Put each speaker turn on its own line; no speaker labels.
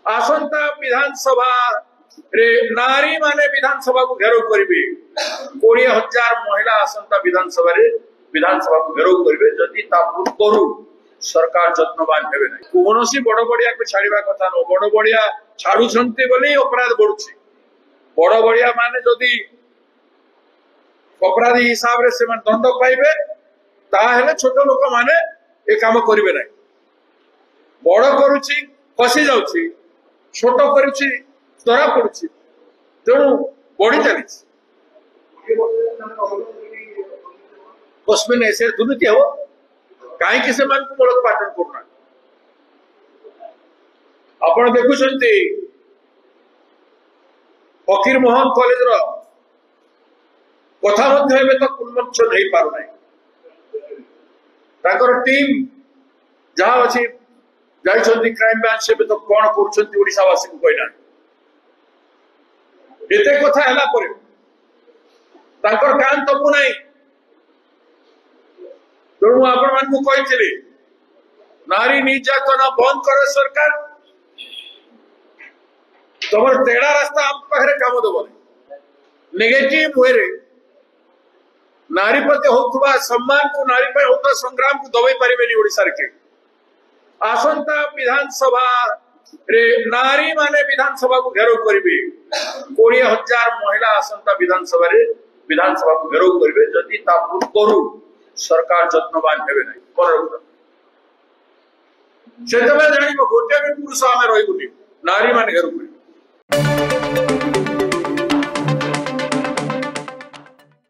आसंता विधानसभा रे नारी माने विधानसभा को घेराव करेंगे 20,000 महिला आसंता विधानसभा को घेराव करेंगे जदि पूर्व सरकार जत्नवान हेबे नहीं कौन सी बड़ बड़िया को छाड़ा कथा न बड़ बड़िया छाड़ुंटे बोले अपराध बढ़ुची बड़ बड़िया माने जदि अपराधी हिसाब से दंड पाइबे ताहेले छोट लोक माने ए काम करिवे नहीं बड़ करुची फसी जाउची छोट करुची धरा पड़ुची तेणु बढ़ी चली कस्मिन ऐसे दुर्नीति हो कहीं से मूलोत्पाटन करना आपण देखुंट फकीर मोहन कॉलेज कथा तक उन्मोचन हो पार टीम जहाँ अच्छी जाइछन्ति क्राइम ब्रांच से तो कौन करवासी को कहना एते कथा है कान तपु ना तेणु आपण मान कही नारी निर्यातना बंद करे सरकार तुम तेड़ा रास्ता आम पाखे काम दब नेगेटिव वे रे नारी प्रति होता सम्मान को नारी होता संग्राम को दबाई पारे ओडिशा के आसंता विधानसभा रे नारी माने विधानसभा को घेराव करेंगे 20,000 महिला आसंता विधानसभा को घेराव करेंगे जदि पूर्व सरकार जत्नवान हेबे नहीं से जान गोटे भी पुरुष आम रही नारी मान घेराव